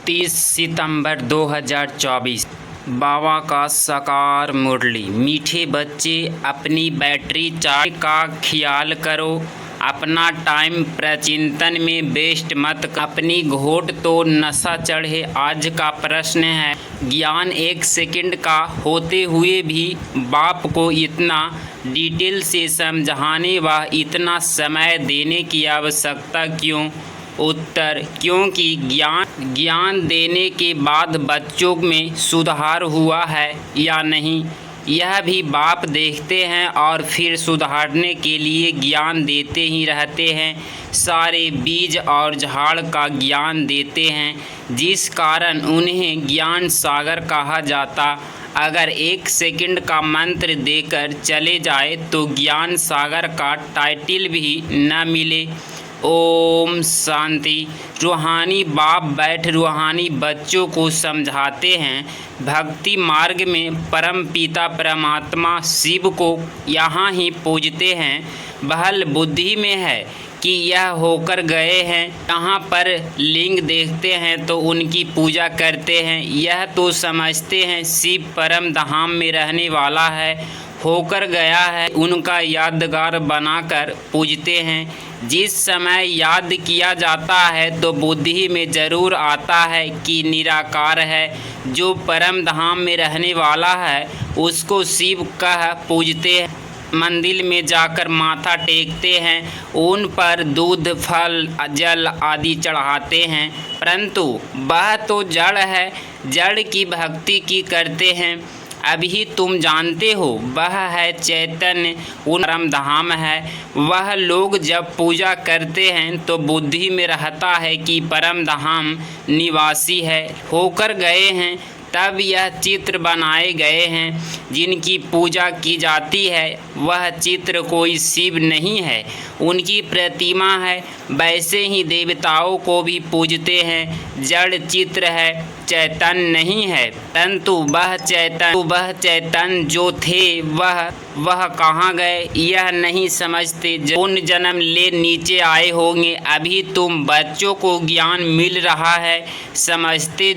30 सितंबर 2024। बाबा का साकार मुरली। मीठे बच्चे, अपनी बैटरी चार्ज का ख्याल करो। अपना टाइम प्रचिंतन में वेस्ट मत कर। अपनी घोट तो नशा चढ़े। आज का प्रश्न है, ज्ञान 1 सेकंड का होते हुए भी बाप को इतना डिटेल से समझाने व इतना समय देने की आवश्यकता क्यों? उत्तर, क्योंकि ज्ञान देने के बाद बच्चों में सुधार हुआ है या नहीं, यह भी बाप देखते हैं और फिर सुधारने के लिए ज्ञान देते ही रहते हैं। सारे बीज और झाड़ का ज्ञान देते हैं, जिस कारण उन्हें ज्ञान सागर कहा जाता। अगर 1 सेकंड का मंत्र देकर चले जाए तो ज्ञान सागर का टाइटल भी न मिले। ओम शांति। रूहानी बाप बैठ रूहानी बच्चों को समझाते हैं। भक्ति मार्ग में परम पिता परमात्मा शिव को यहाँ ही पूजते हैं। बहल बुद्धि में है कि यह होकर गए हैं, यहाँ पर लिंग देखते हैं तो उनकी पूजा करते हैं। यह तो समझते हैं शिव परम धाम में रहने वाला है, होकर गया है, उनका यादगार बनाकर पूजते हैं। जिस समय याद किया जाता है तो बुद्धि में जरूर आता है कि निराकार है, जो परम धाम में रहने वाला है उसको शिव कह पूजते हैं। मंदिर में जाकर माथा टेकते हैं, उन पर दूध फल जल आदि चढ़ाते हैं, परंतु वह तो जड़ है, जड़ की भक्ति की करते हैं। अभी तुम जानते हो वह है चैतन्य, उन परम धाम है। वह लोग जब पूजा करते हैं तो बुद्धि में रहता है कि परम धाम निवासी है, होकर गए हैं, तब यह चित्र बनाए गए हैं। जिनकी पूजा की जाती है वह चित्र कोई शिव नहीं है, उनकी प्रतिमा है। वैसे ही देवताओं को भी पूजते हैं, जड़ चित्र है, चैतन्य नहीं है। परंतु वह चैतन्य जो थे वह कहाँ गए, यह नहीं समझते। पुण्य जन्म ले नीचे आए होंगे। अभी तुम बच्चों को ज्ञान मिल रहा है, समझते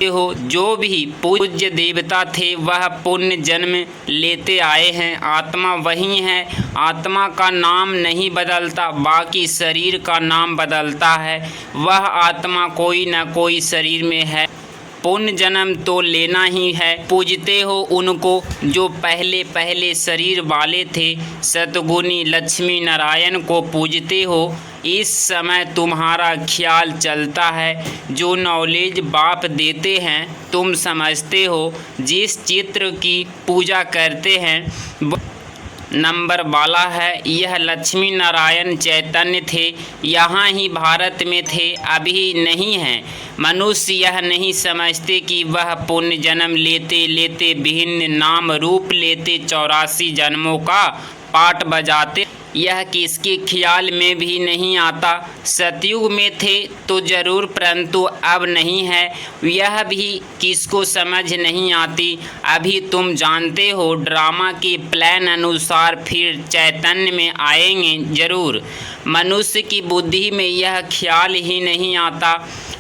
हो जो भी पूज्य देवता थे वह पुण्य जन्म लेते आए हैं। आत्मा वही है, आत्मा का नाम नहीं बदलता, बाकी शरीर का नाम बदलता है। वह आत्मा कोई न कोई शरीर में है, पुण्य जन्म तो लेना ही है। पूजते हो उनको जो पहले शरीर वाले थे, सतगुणी लक्ष्मी नारायण को पूजते हो। इस समय तुम्हारा ख्याल चलता है, जो नॉलेज बाप देते हैं तुम समझते हो। जिस चित्र की पूजा करते हैं नंबर वाला है, यह लक्ष्मी नारायण चैतन्य थे, यहाँ ही भारत में थे, अभी नहीं हैं। मनुष्य यह नहीं समझते कि वह पुण्य जन्म लेते लेते विभिन्न नाम रूप लेते 84 जन्मों का पाठ बजाते, यह किसके ख्याल में भी नहीं आता। सतयुग में थे तो जरूर, परंतु अब नहीं है, यह भी किसको समझ नहीं आती। अभी तुम जानते हो ड्रामा के प्लान अनुसार फिर चैतन्य में आएंगे जरूर। मनुष्य की बुद्धि में यह ख्याल ही नहीं आता।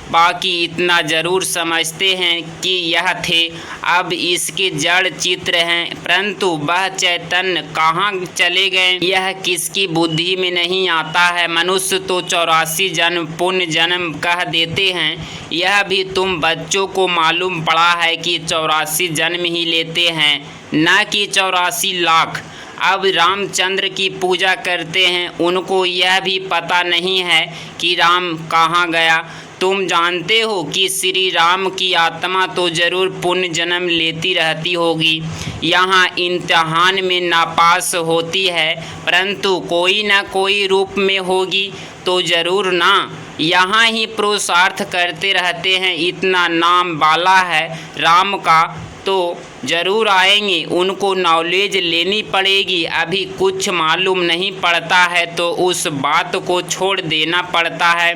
बाकी इतना जरूर समझते हैं कि यह थे, अब इसके जड़ चित्र हैं, परंतु वह चैतन्य कहाँ चले गए, यह किसकी बुद्धि में नहीं आता है। मनुष्य तो 84 जन्म पुण्य जन्म कह देते हैं, यह भी तुम बच्चों को मालूम पड़ा है कि 84 जन्म ही लेते हैं, न कि 84 लाख। अब रामचंद्र की पूजा करते हैं, उनको यह भी पता नहीं है कि राम कहाँ गया। तुम जानते हो कि श्री राम की आत्मा तो जरूर पुण्य जन्म लेती रहती होगी, यहाँ इम्तिहान में नापास होती है, परंतु कोई न कोई रूप में होगी तो जरूर ना, यहाँ ही पुरुषार्थ करते रहते हैं। इतना नाम वाला है राम का तो जरूर आएंगे, उनको नॉलेज लेनी पड़ेगी। अभी कुछ मालूम नहीं पड़ता है तो उस बात को छोड़ देना पड़ता है।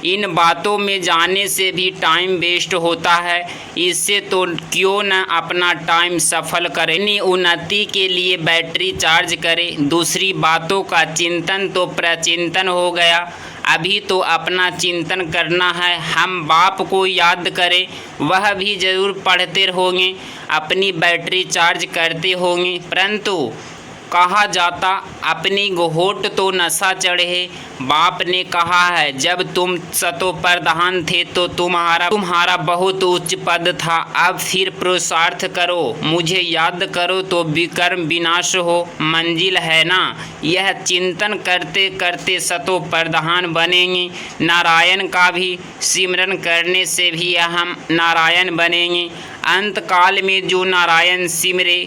इन बातों में जाने से भी टाइम वेस्ट होता है, इससे तो क्यों न अपना टाइम सफल करें, उन्नति के लिए बैटरी चार्ज करें। दूसरी बातों का चिंतन तो प्रचिंतन हो गया। अभी तो अपना चिंतन करना है। हम बाप को याद करें, वह भी ज़रूर पढ़ते होंगे, अपनी बैटरी चार्ज करते होंगे, परंतु कहा जाता अपनी घोट तो नशा चढ़े। बाप ने कहा है जब तुम सतो प्रधान थे तो तुम्हारा बहुत उच्च पद था। अब फिर पुरुषार्थ करो, मुझे याद करो तो विकर्म विनाश हो मंजिल है ना। यह चिंतन करते करते सतो प्रधान बनेंगे। नारायण का भी सिमरन करने से भी हम नारायण बनेंगे। अंत काल में जो नारायण सिमरे,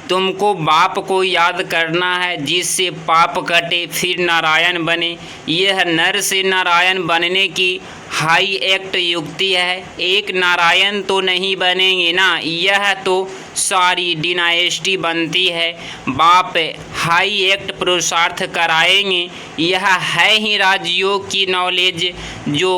तुमको बाप को याद करना है, जिससे पाप कटे फिर नारायण बने। यह नर से नारायण बनने की हाई एक्ट युक्ति है। एक नारायण तो नहीं बनेंगे ना, यह तो सारी डिनाइस्टी बनती है। बाप हाई एक्ट पुरुषार्थ कराएंगे। यह है ही राजयोग की नॉलेज, जो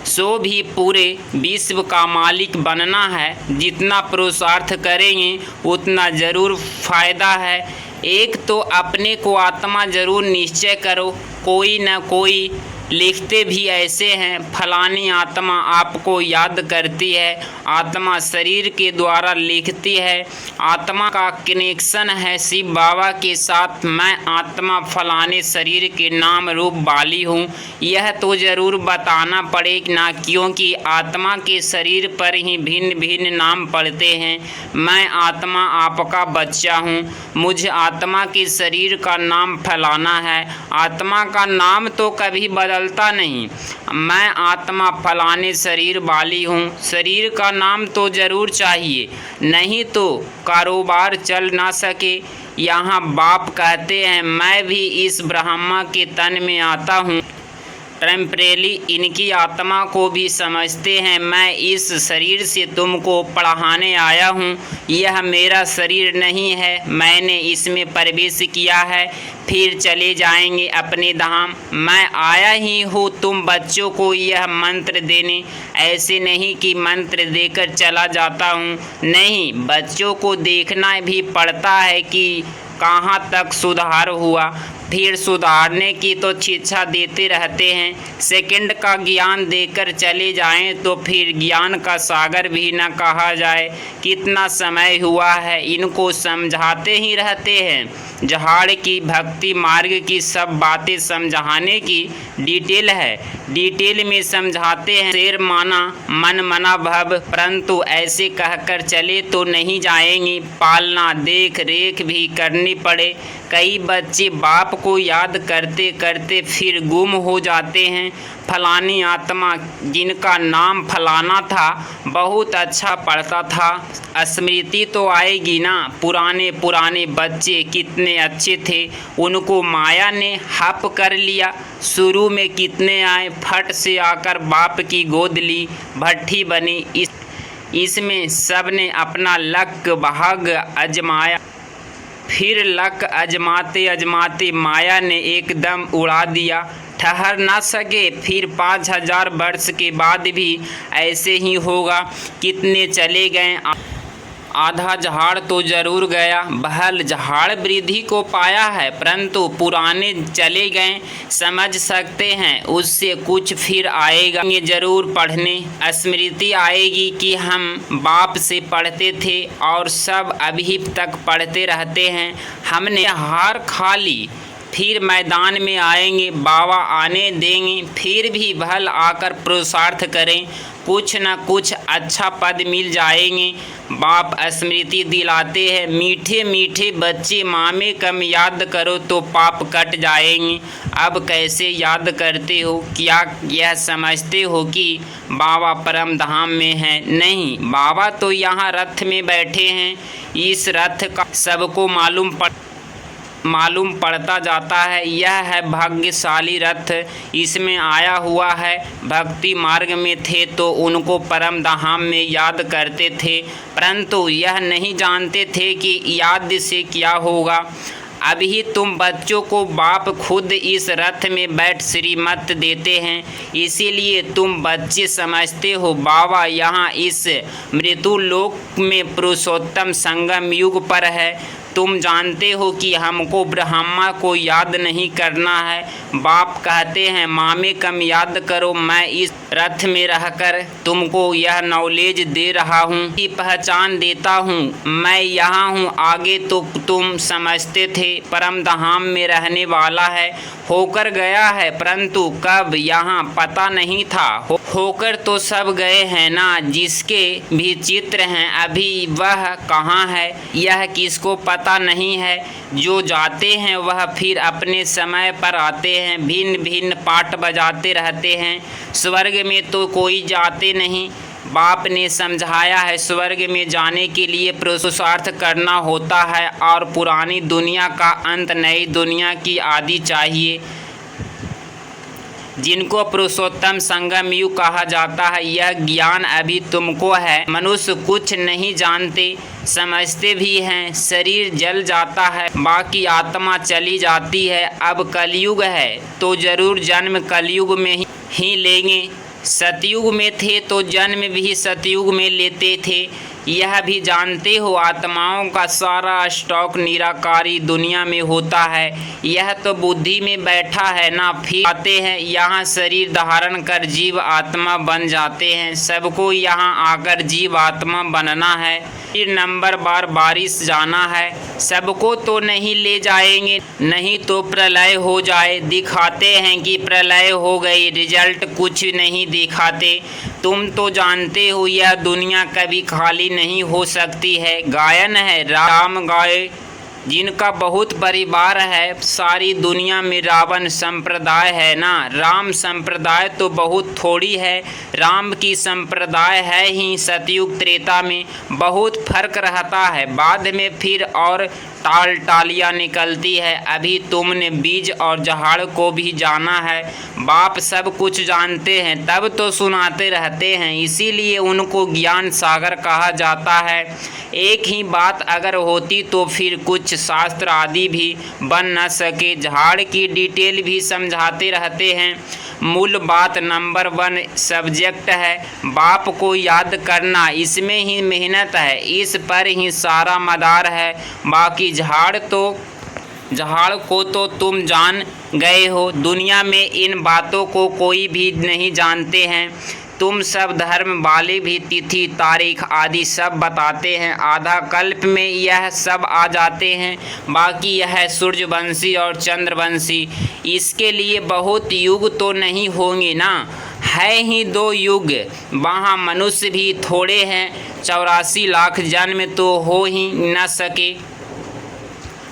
सो भी पूरे विश्व का मालिक बनना है। जितना पुरुषार्थ करेंगे उतना ज़रूर फायदा है। एक तो अपने को आत्मा ज़रूर निश्चय करो। कोई न कोई लिखते भी ऐसे हैं, फलानी आत्मा आपको याद करती है। आत्मा शरीर के द्वारा लिखती है। आत्मा का कनेक्शन है शिव बाबा के साथ। मैं आत्मा फलाने शरीर के नाम रूप वाली हूँ, यह तो ज़रूर बताना पड़ेगा ना, क्योंकि आत्मा के शरीर पर ही भिन्न भिन्न नाम पड़ते हैं। मैं आत्मा आपका बच्चा हूँ, मुझे आत्मा के शरीर का नाम फलाना है। आत्मा का नाम तो कभी बदलता नहीं। मैं आत्मा फलाने शरीर वाली हूँ, शरीर का नाम तो ज़रूर चाहिए, नहीं तो कारोबार चल ना सके। यहाँ बाप कहते हैं मैं भी इस ब्रह्मा के तन में आता हूँ। टेम्परेली इनकी आत्मा को भी समझते हैं। मैं इस शरीर से तुमको पढ़ाने आया हूँ। यह मेरा शरीर नहीं है, मैंने इसमें प्रवेश किया है, फिर चले जाएंगे अपने धाम। मैं आया ही हूँ तुम बच्चों को यह मंत्र देने, ऐसे नहीं कि मंत्र देकर चला जाता हूँ। नहीं, बच्चों को देखना भी पड़ता है कि कहाँ तक सुधार हुआ, फिर सुधारने की तो शिक्षा देते रहते हैं। सेकंड का ज्ञान देकर चले जाएं तो फिर ज्ञान का सागर भी न कहा जाए। कितना समय हुआ है, इनको समझाते ही रहते हैं। जहाड़ की भक्ति मार्ग की सब बातें समझाने की डिटेल है, डिटेल में समझाते हैं। शेर माना मन मना भव, परंतु ऐसे कहकर चले तो नहीं जाएंगे। पालना देख रेख भी करनी पड़े। कई बच्चे बाप को याद करते करते फिर गुम हो जाते हैं। फलानी आत्मा जिनका नाम फलाना था बहुत अच्छा पढ़ता था, स्मृति तो आएगी ना। पुराने बच्चे कितने अच्छे थे, उनको माया ने हप कर लिया। शुरू में कितने आए, फट से आकर बाप की गोद ली, भट्ठी बनी। इसमें सब ने अपना लक भाग आजमाया। फिर लक आजमाते आजमाते माया ने एकदम उड़ा दिया, ठहर ना सके। फिर 5000 वर्ष के बाद भी ऐसे ही होगा। कितने चले गए, आधा झाड़ तो जरूर गया। बहल झाड़ वृद्धि को पाया है, परंतु पुराने चले गए। समझ सकते हैं उससे कुछ फिर आएगा। ये जरूर पढ़ने स्मृति आएगी कि हम बाप से पढ़ते थे और सब अभी तक पढ़ते रहते हैं। हमने हार खा ली, फिर मैदान में आएंगे, बाबा आने देंगे, फिर भी भल आकर पुरुषार्थ करें, कुछ न कुछ अच्छा पद मिल जाएंगे। बाप स्मृति दिलाते हैं, मीठे मीठे बच्चे मामे कम याद करो तो पाप कट जाएंगे। अब कैसे याद करते हो? क्या यह समझते हो कि बाबा परम धाम में हैं? नहीं, बाबा तो यहाँ रथ में बैठे हैं। इस रथ का सबको मालूम पड़ता जाता है। यह है भाग्यशाली रथ, इसमें आया हुआ है। भक्ति मार्ग में थे तो उनको परम धाम में याद करते थे, परंतु यह नहीं जानते थे कि याद से क्या होगा। अभी तुम बच्चों को बाप खुद इस रथ में बैठ श्रीमत देते हैं, इसीलिए तुम बच्चे समझते हो बाबा यहाँ इस मृत्यु लोक में पुरुषोत्तम संगम युग पर है। तुम जानते हो कि हमको ब्रह्मा को याद नहीं करना है। बाप कहते हैं मामे कम याद करो, मैं इस रथ में रहकर तुमको यह नॉलेज दे रहा हूँ कि पहचान देता हूँ मैं यहाँ हूँ। आगे तो तुम समझते थे परम धाम में रहने वाला है, होकर गया है, परंतु कब यहाँ पता नहीं था। होकर तो सब गए हैं ना, जिसके भी चित्र हैं अभी वह कहाँ है यह किसको पता नहीं है। जो जाते हैं वह फिर अपने समय पर आते हैं, भिन्न भिन्न पाठ बजाते रहते हैं। स्वर्ग में तो कोई जाते नहीं। बाप ने समझाया है स्वर्ग में जाने के लिए पुरुषार्थ करना होता है और पुरानी दुनिया का अंत नई दुनिया की आदि चाहिए, जिनको पुरुषोत्तम संगम युग कहा जाता है। यह ज्ञान अभी तुमको है। मनुष्य कुछ नहीं जानते, समझते भी हैं। शरीर जल जाता है, बाकी आत्मा चली जाती है। अब कलयुग है तो जरूर जन्म कलयुग में ही लेंगे। सतयुग में थे तो जन्म भी सतयुग में लेते थे। यह भी जानते हो आत्माओं का सारा स्टॉक निराकारी दुनिया में होता है। यह तो बुद्धि में बैठा है ना, फिर आते हैं यहाँ शरीर धारण कर जीव आत्मा बन जाते हैं। सबको यहाँ आकर जीव आत्मा बनना है, फिर नंबर बार बारिश जाना है। सबको तो नहीं ले जाएंगे, नहीं तो प्रलय हो जाए। दिखाते हैं कि प्रलय हो गई, रिजल्ट कुछ नहीं दिखाते। तुम तो जानते हो यह दुनिया कभी खाली नहीं हो सकती है। गायन है राम गाए जिनका बहुत परिवार है। सारी दुनिया में रावण संप्रदाय है ना, राम संप्रदाय तो बहुत थोड़ी है। राम की संप्रदाय है ही सतयुग त्रेता में, बहुत फर्क रहता है। बाद में फिर और टाल टालियाँ निकलती है। अभी तुमने बीज और जहाड़ को भी जाना है। बाप सब कुछ जानते हैं तब तो सुनाते रहते हैं, इसीलिए उनको ज्ञान सागर कहा जाता है। एक ही बात अगर होती तो फिर कुछ शास्त्र आदि भी बन न सके। झाड़ की डिटेल भी समझाते रहते हैं। मूल बात नंबर 1 सब्जेक्ट है, बाप को याद करना, इसमें ही मेहनत है, इस पर ही सारा मदार है। बाकी झाड़ को तो तुम जान गए हो। दुनिया में इन बातों को कोई भी नहीं जानते हैं। तुम सब धर्म वाले भी तिथि तारीख आदि सब बताते हैं। आधा कल्प में यह सब आ जाते हैं। बाकी यह सूर्यवंशी और चंद्रवंशी, इसके लिए बहुत युग तो नहीं होंगे ना, है ही 2 युग। वहाँ मनुष्य भी थोड़े हैं, 84 लाख जन्म तो हो ही न सके।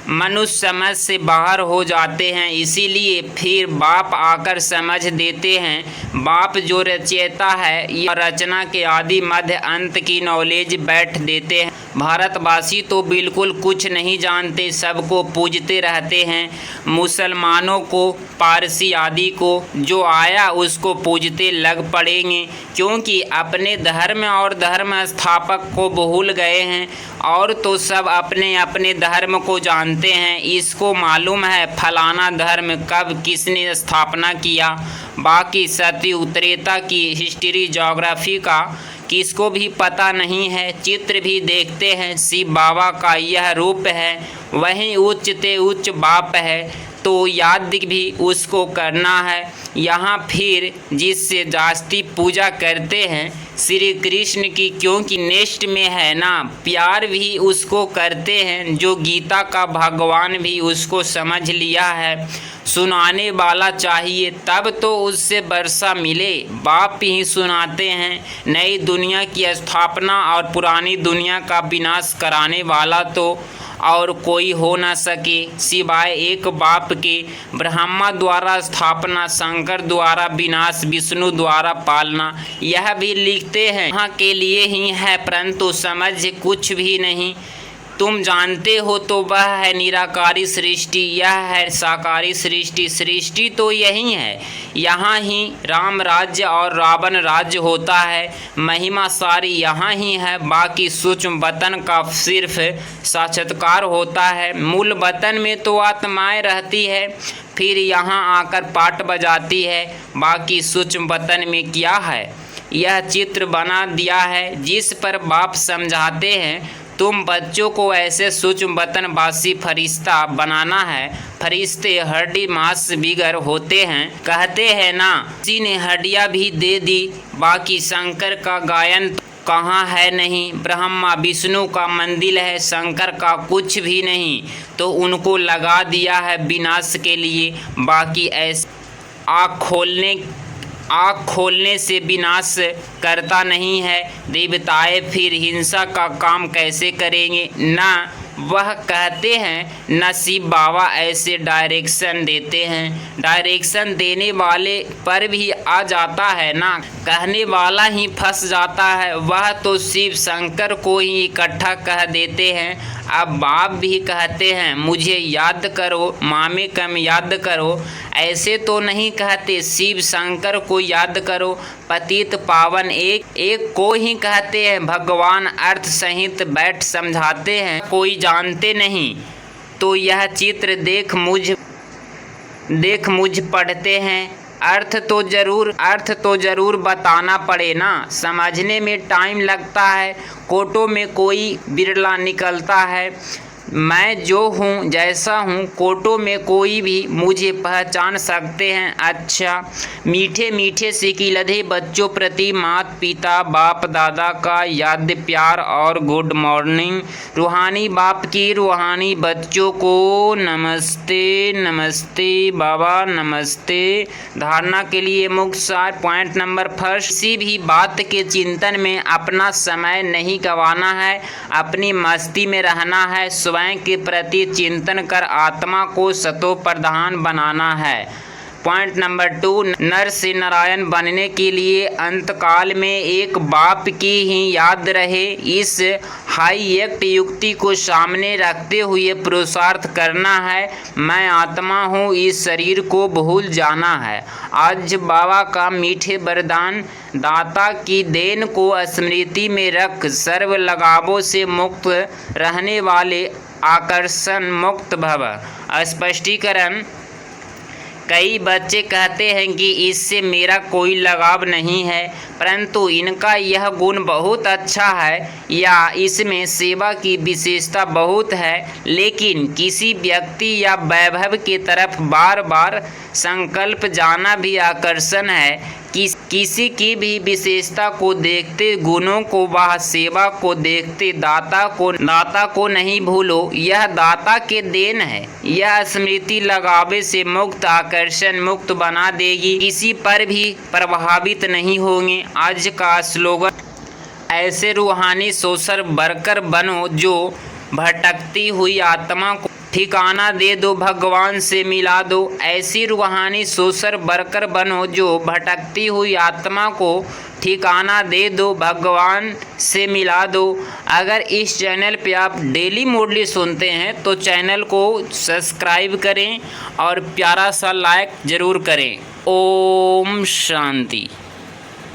मनुष्य समझ से बाहर हो जाते हैं, इसीलिए फिर बाप आकर समझ देते हैं। बाप जो रचयिता है यह रचना के आदि मध्य अंत की नॉलेज बैठ देते हैं। भारतवासी तो बिल्कुल कुछ नहीं जानते, सबको पूजते रहते हैं। मुसलमानों को, पारसी आदि को जो आया उसको पूजते लग पड़ेंगे, क्योंकि अपने धर्म और धर्म स्थापक को भूल गए हैं। और तो सब अपने अपने धर्म को जानते हैं। इसको मालूम है फलाना धर्म कब किसने स्थापना किया। बाकी सतयुग त्रेता की हिस्ट्री ज्योग्राफी का किसको भी पता नहीं है। चित्र भी देखते हैं, शिव बाबा का यह रूप है, वही उच्च ते उच्च बाप है, तो याद भी उसको करना है। यहाँ फिर जिससे जास्ती पूजा करते हैं श्री कृष्ण की, क्योंकि नेक्स्ट में है ना, प्यार भी उसको करते हैं। जो गीता का भगवान भी उसको समझ लिया है। सुनाने वाला चाहिए तब तो उससे वर्षा मिले। बाप ही सुनाते हैं। नई दुनिया की स्थापना और पुरानी दुनिया का विनाश कराने वाला तो और कोई हो न सके सिवाय एक बाप के। ब्रह्मा द्वारा स्थापना, शंकर द्वारा विनाश, विष्णु द्वारा पालना, यह भी लिखते हैं यहाँ के लिए ही है, परंतु समझ कुछ भी नहीं। तुम जानते हो तो वह है निराकारी सृष्टि, यह है साकारी सृष्टि। सृष्टि तो यही है, यहाँ ही राम राज्य और रावण राज्य होता है। महिमा सारी यहाँ ही है। बाकी सूक्ष्म वतन का सिर्फ साक्षात्कार होता है। मूल वतन में तो आत्माएं रहती है, फिर यहाँ आकर पाठ बजाती है। बाकी सूक्ष्म वतन में क्या है, यह चित्र बना दिया है जिस पर बाप समझाते हैं। तुम बच्चों को ऐसे सूक्ष्म बतनबासी फरिश्ता बनाना है। फरिश्ते हड्डी मांस बिगर होते हैं, कहते हैं ना। किसी ने हड्डियाँ भी दे दी, बाकी शंकर का गायन कहाँ है नहीं। ब्रह्मा विष्णु का मंदिर है, शंकर का कुछ भी नहीं। तो उनको लगा दिया है विनाश के लिए, बाकी ऐसे आँख खोलने से विनाश करता नहीं है। देवताएं फिर हिंसा का काम कैसे करेंगे ना। वह कहते हैं न शिव बाबा ऐसे डायरेक्शन देते हैं। डायरेक्शन देने वाले पर भी आ जाता है ना, कहने वाला ही फंस जाता है। वह तो शिव शंकर को ही इकट्ठा कह देते हैं। अब बाप भी कहते हैं मुझे याद करो, मामे कम याद करो। ऐसे तो नहीं कहते शिव शंकर को याद करो। पतित पावन एक को ही कहते हैं। भगवान अर्थ सहित बैठ समझाते हैं, कोई जानते नहीं। तो यह चित्र देख मुझ पढ़ते हैं। अर्थ तो जरूर बताना पड़े ना, समझने में टाइम लगता है। कोटों में कोई बिरला निकलता है। मैं जो हूँ जैसा हूँ, कोटों में कोई भी मुझे पहचान सकते हैं। अच्छा, मीठे मीठे सिकिलधे बच्चों प्रति माता पिता बाप दादा का याद प्यार और गुड मॉर्निंग। रूहानी बाप की रूहानी बच्चों को नमस्ते नमस्ते बाबा नमस्ते। धारणा के लिए मुख्य सार पॉइंट नंबर फर्स्ट, किसी भी बात के चिंतन में अपना समय नहीं गंवाना है, अपनी मस्ती में रहना है। स्वयं के प्रति चिंतन कर आत्मा को सतो प्रधान बनाना है। पॉइंट नंबर 2, नर से नारायण बनने के लिए अंतकाल में एक बाप की ही याद रहे। इस हाईएक्ट युक्ति को सामने रखते हुए पुरुषार्थ करना है। मैं आत्मा हूँ, इस शरीर को भूल जाना है। आज बाबा का मीठे वरदान, दाता की देन को स्मृति में रख सर्व लगावों से मुक्त रहने वाले आकर्षण मुक्त भव। स्पष्टीकरण, कई बच्चे कहते हैं कि इससे मेरा कोई लगाव नहीं है, परंतु इनका यह गुण बहुत अच्छा है या इसमें सेवा की विशेषता बहुत है, लेकिन किसी व्यक्ति या वैभव की तरफ बार बार संकल्प जाना भी आकर्षण है। किसी की भी विशेषता को देखते गुणों को, वह सेवा को देखते दाता को नहीं भूलो। यह दाता के देन है। यह स्मृति लगावे से मुक्त आकर्षण मुक्त बना देगी, किसी पर भी प्रभावित नहीं होंगे। आज का स्लोगन, ऐसे रूहानी सोशल वर्कर बनो जो भटकती हुई आत्मा को ठिकाना दे दो, भगवान से मिला दो। ऐसी रूहानी सोशल वर्कर बनो जो भटकती हुई आत्मा को ठिकाना दे दो, भगवान से मिला दो। अगर इस चैनल पे आप डेली मोडली सुनते हैं तो चैनल को सब्सक्राइब करें और प्यारा सा लाइक ज़रूर करें। ओम शांति।